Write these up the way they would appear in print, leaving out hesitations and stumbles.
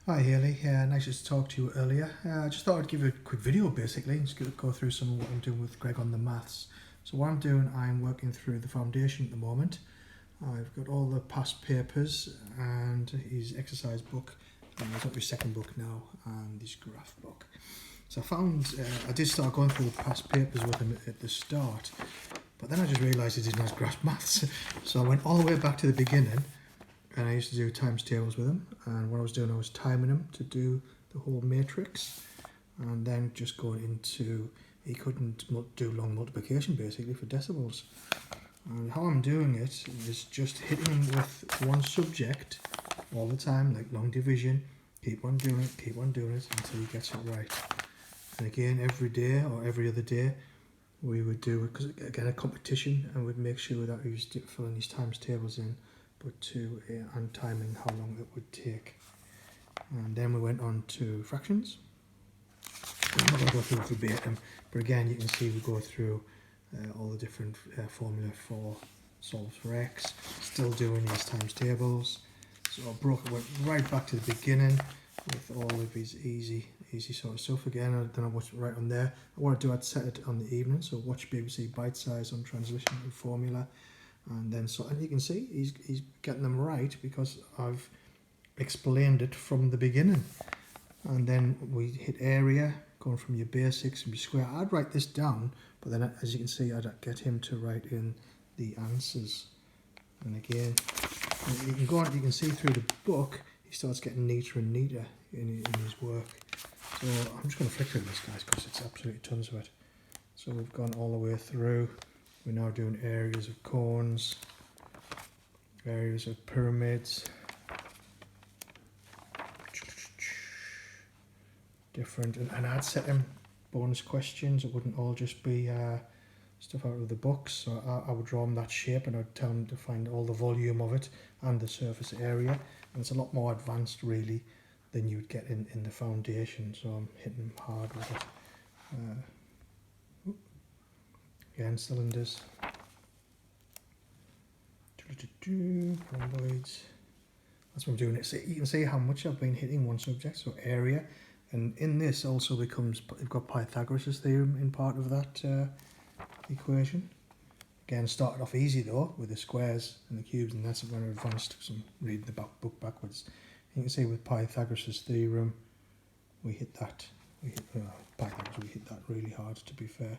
Hi Haley, nice to talk to you earlier. I just thought I'd give you a quick video basically, and just go through some of what I'm doing with Greg on the maths. So what I'm doing, I'm working through the foundation at the moment. I've got all the past papers and his exercise book, and he's up to his second book now, and his graph book. So I did start going through the past papers with him at the start, but then I just realised he didn't grasp maths. So I went all the way back to the beginning, and I used to do times tables with him, and what I was doing, I was timing him to do the whole matrix, and then just going into, he couldn't do long multiplication basically for decimals. And how I'm doing it is just hitting him with one subject all the time, like long division, keep on doing it until he gets it right. And again, every day or every other day, we would do it, because again, a competition, and we'd make sure that he was filling his times tables in, but and timing how long it would take. And then we went on to fractions. I'm not going to go through verbatim, but again, you can see we go through all the different formula for solves for x, still doing these times tables. So I went right back to the beginning with all of his easy sort of stuff. Again, I don't know what's right on there. I'd set it on the evening, so watch BBC Bite Size on translation and formula. And then and you can see he's getting them right because I've explained it from the beginning. And then we hit area, going from your basics and your square. I'd write this down, but then as you can see, I'd get him to write in the answers. And again, you can go on, you can see through the book, he starts getting neater and neater in his work. So I'm just going to flick through this, guys, because it's absolutely tons of it. So we've gone all the way through. We're now doing areas of cones, areas of pyramids, different, and I'd set him bonus questions. It wouldn't all just be stuff out of the books. So I would draw him that shape, and I'd tell him to find all the volume of it and the surface area. And it's a lot more advanced, really, than you'd get in the foundation. So I'm hitting him hard with it. Again, cylinders, rhomboids. That's what I'm doing. So you can see how much I've been hitting one subject, so area. And in this also becomes, you've got Pythagoras' theorem in part of that equation. Again, started off easy though, with the squares and the cubes, and that's when I advanced, because I'm reading the book backwards. You can see with Pythagoras' theorem, we hit that really hard, to be fair.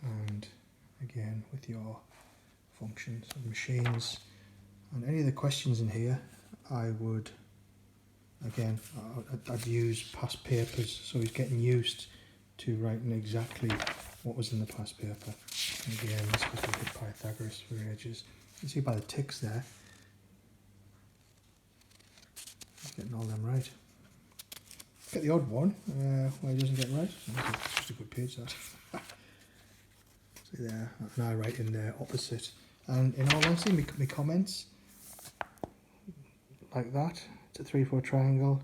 And again, with your functions and machines and any of the questions in here, I would, again, I'd use past papers, so he's getting used to writing exactly what was in the past paper. And again, this was with Pythagoras for ages. You can see by the ticks there, he's getting all them right. Get the odd one where he doesn't get right. It's just a good page, that. See there, and I write in there opposite. And in all honesty, my comments, like that, it's a 3-4 triangle,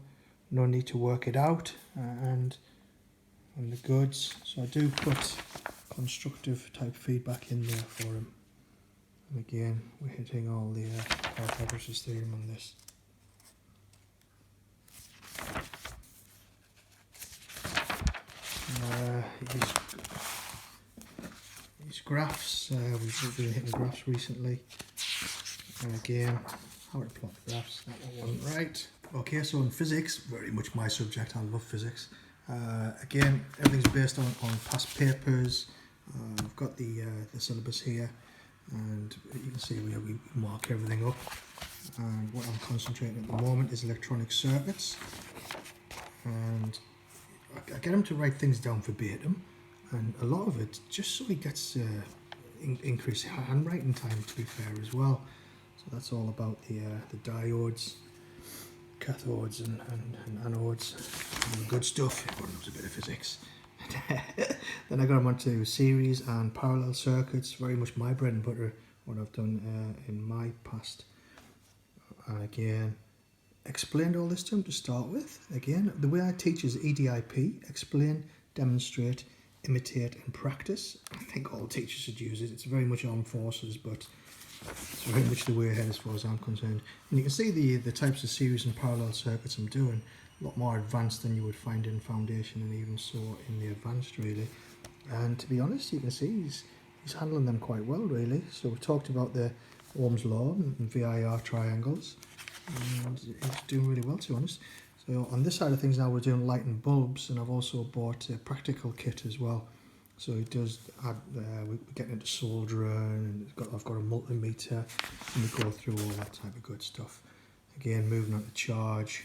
no need to work it out, and the goods. So I do put constructive type feedback in there for him. And again, we're hitting all the Pythagoras' theorem on this. His graphs, we've been hitting graphs recently. And again, how to plot graphs, that one wasn't right. Okay, so in physics, very much my subject, I love physics. Again, everything's based on past papers. I've got the syllabus here, and you can see where we mark everything up. And what I'm concentrating at the moment is electronic circuits. And I get him to write things down verbatim, and a lot of it just so he gets increased handwriting time, to be fair, as well. So that's all about the diodes, cathodes and anodes, and the good stuff. Everyone knows a bit of physics. Then I got him onto series and parallel circuits, very much my bread and butter, what I've done in my past. And again, explained all this to him to start with. Again, the way I teach is EDIP, explain, demonstrate, imitate and practice. I think all teachers should use it. It's very much armed forces, but It's very much the way ahead as far as I'm concerned. And you can see the types of series and parallel circuits I'm doing, a lot more advanced than you would find in foundation and even so in the advanced really. And to be honest, you can see he's handling them quite well really. So we've talked about the Ohm's law and VIR triangles, and he's doing really well, to be honest. So on this side of things now we're doing light and bulbs, and I've also bought a practical kit as well. So he does add, we're getting into soldering, and I've got a multimeter, and we go through all that type of good stuff. Again, moving on to charge,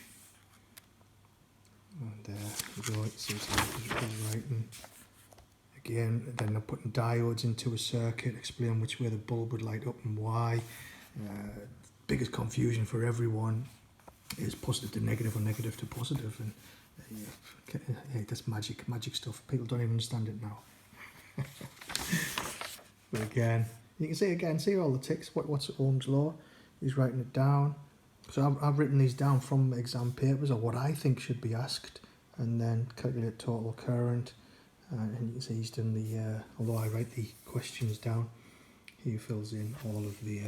and there we go, so it's writing. Again, then I'm putting diodes into a circuit, explain which way the bulb would light up and why. Biggest confusion for everyone is positive to negative or negative to positive, and yeah, that's magic stuff. People don't even understand it now. But again, you can see all the ticks. What's Ohm's law? He's writing it down. So I've written these down from exam papers, or what I think should be asked, and then calculate total current. And you can see he's done the, although I write the questions down, he fills in all of the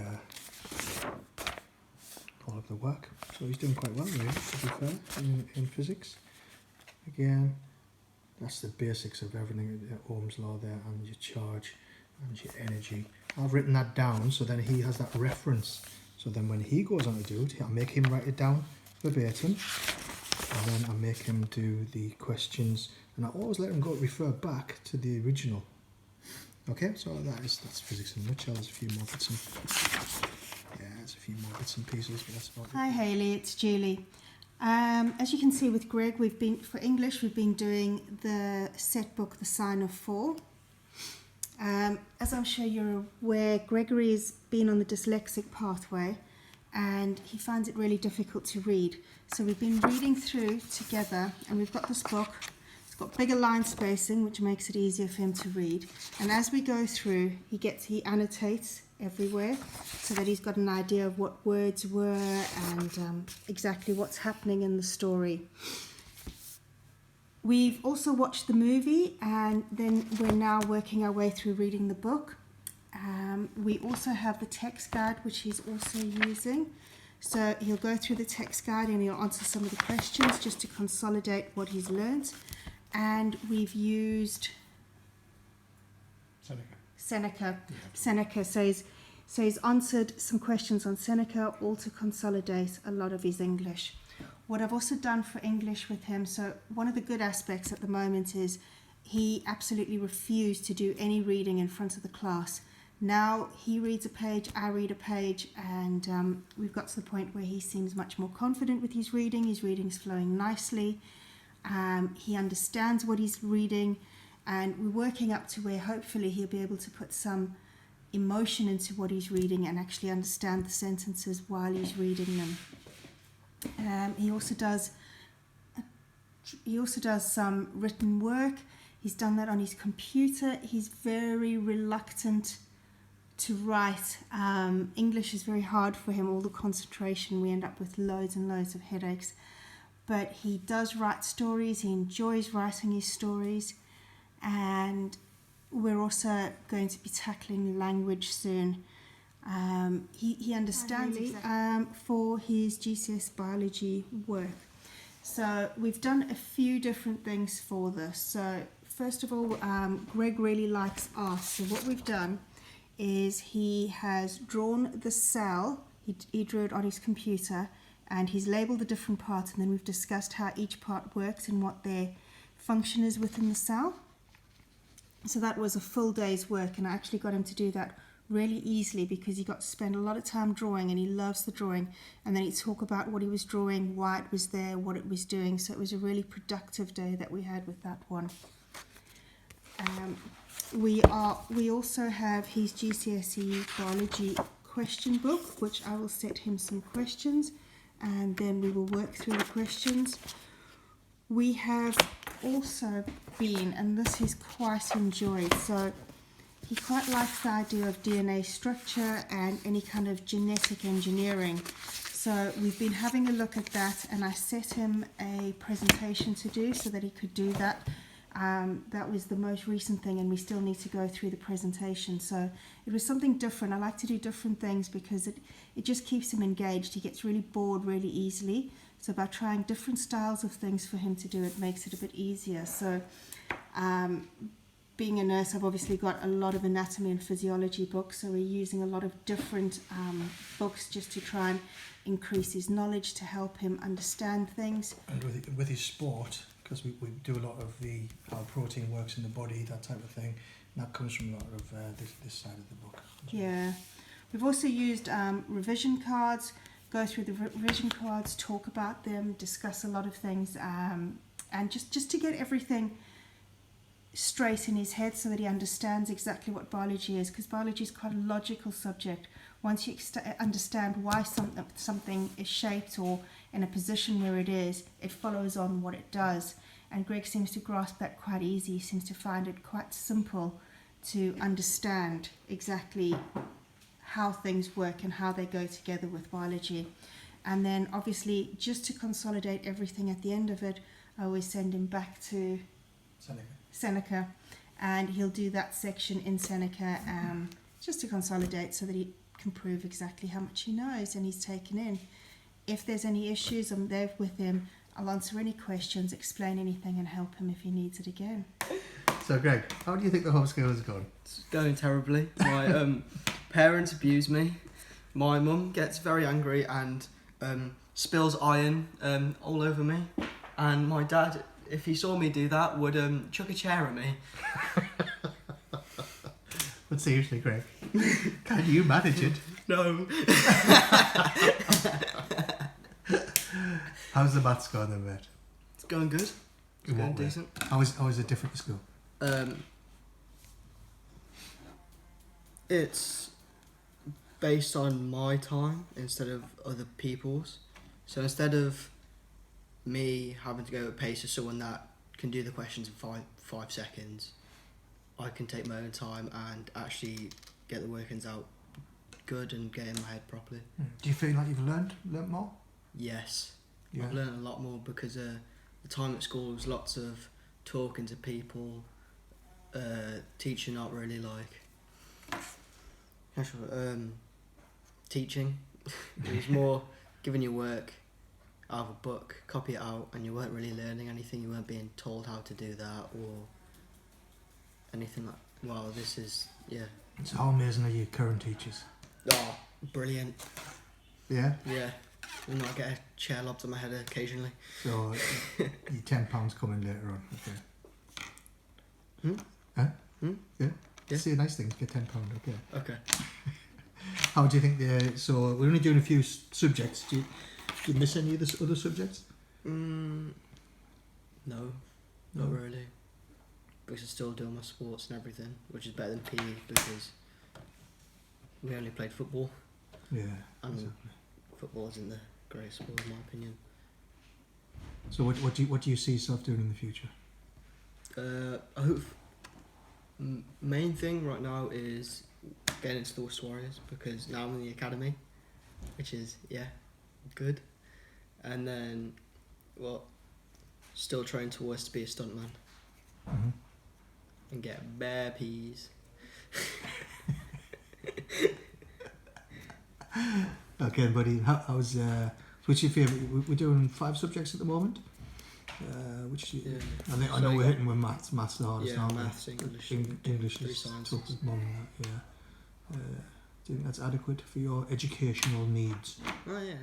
work. So he's doing quite well really, to be fair, in physics. Again, that's the basics of everything, Ohm's law there, and your charge and your energy. I've written that down so then he has that reference. So then when he goes on to do it, I make him write it down verbatim, and then I make him do the questions, and I always let him refer back to the original. Okay, so that's physics in a nutshell. There's a few more bits and pieces, but that's about it. Hi Hayley, it's Julie. As you can see with Greg, for English we've been doing the set book, The Sign of 4. As I'm sure you're aware, Gregory has been on the dyslexic pathway and he finds it really difficult to read. So we've been reading through together, and we've got this book. It's got bigger line spacing, which makes it easier for him to read. And as we go through, he annotates everywhere so that he's got an idea of what words were and exactly what's happening in the story. We've also watched the movie, and then we're now working our way through reading the book. We also have the text guide, which he's also using. So he'll go through the text guide and he'll answer some of the questions just to consolidate what he's learnt. And we've used Seneca. Yeah. Seneca. So he's answered some questions on Seneca, all to consolidate a lot of his English. What I've also done for English with him, so one of the good aspects at the moment is he absolutely refused to do any reading in front of the class. Now he reads a page, I read a page, and we've got to the point where he seems much more confident with his reading. His reading's flowing nicely. He understands what he's reading, and we're working up to where hopefully he'll be able to put some emotion into what he's reading and actually understand the sentences while he's reading them. He also does some written work. He's done that on his computer. He's very reluctant to write. English is very hard for him, all the concentration. We end up with loads and loads of headaches. But he does write stories. He enjoys writing his stories. And we're also going to be tackling language soon. He understands for his GCS biology work. So we've done a few different things for this. So first of all, Greg really likes art. So what we've done is he has drawn the cell. He drew it on his computer, and he's labelled the different parts, and then we've discussed how each part works and what their function is within the cell. So that was a full day's work, and I actually got him to do that really easily because he got to spend a lot of time drawing, and he loves the drawing. And then he'd talk about what he was drawing, why it was there, what it was doing. So it was a really productive day that we had with that one. We also have his GCSE biology question book, which I will set him some questions, and then we will work through the questions. We have also been, and this he's quite enjoyed, so he quite likes the idea of DNA structure and any kind of genetic engineering. So we've been having a look at that, and I set him a presentation to do so that he could do that. That was the most recent thing, and we still need to go through the presentation. So it was something different. I like to do different things because it just keeps him engaged. He gets really bored really easily. So by trying different styles of things for him to do, it makes it a bit easier. So being a nurse, I've obviously got a lot of anatomy and physiology books. So we're using a lot of different books just to try and increase his knowledge, to help him understand things. And with his sport, because we do a lot of how protein works in the body, that type of thing, and that comes from a lot of this side of the book. Yeah. We've also used revision cards, go through the revision cards, talk about them, discuss a lot of things, and just to get everything straight in his head so that he understands exactly what biology is, because biology is quite a logical subject. Once you understand why something is shaped or in a position where it is, it follows on what it does. And Greg seems to grasp that quite easy. He seems to find it quite simple to understand exactly how things work and how they go together with biology. And then obviously, just to consolidate everything at the end of it, I always send him back to Seneca, and he'll do that section in Seneca just to consolidate so that he can prove exactly how much he knows and he's taken in. If there's any issues, I'm there with him. I'll answer any questions, explain anything, and help him if he needs it again. So Greg, how do you think the homeschooling has gone? It's going terribly. My parents abuse me. My mum gets very angry and spills iron all over me. And my dad, if he saw me do that, would chuck a chair at me. But seriously, Greg, can you manage it? No. How's the maths going then, mate? It's going good. It's going decent. How is it different to school? It's based on my time instead of other people's. So instead of me having to go at a pace of someone that can do the questions in five seconds, I can take my own time and actually get the workings out good and get in my head properly. Do you feel like you've learned more? Yes. Yeah. I've learned a lot more because the time at school was lots of talking to people, teaching not really like teaching. It was more giving you work out of a book, copy it out, and you weren't really learning anything. You weren't being told how to do that or anything like. Wow, this is So how amazing are your current teachers? Oh, brilliant. Yeah. Yeah. And I get a chair lobbed on my head occasionally. So your £10 coming later on. Okay. Huh? Yeah. Yeah. See a nice thing. Get £10. Okay. Okay. How do you think so we're only doing a few subjects. Do you miss any of the other subjects? No, not really. Because I'm still doing my sports and everything, which is better than PE because we only played football. Yeah. And Exactly. football isn't the greatest sport in my opinion. So what do you see yourself doing in the future? I hope main thing right now is getting into the West Warriors because now I'm in the academy, which is good. And then still trying towards to be a stuntman. Mm-hmm. And get bare peas. Okay, buddy. How's what's your favourite? We're doing 5 subjects at the moment. I know we're hitting with maths the hardest. Yeah, aren't maths, we? English is sciences. tough as mum. Yeah. Do you think that's adequate for your educational needs? Oh yeah.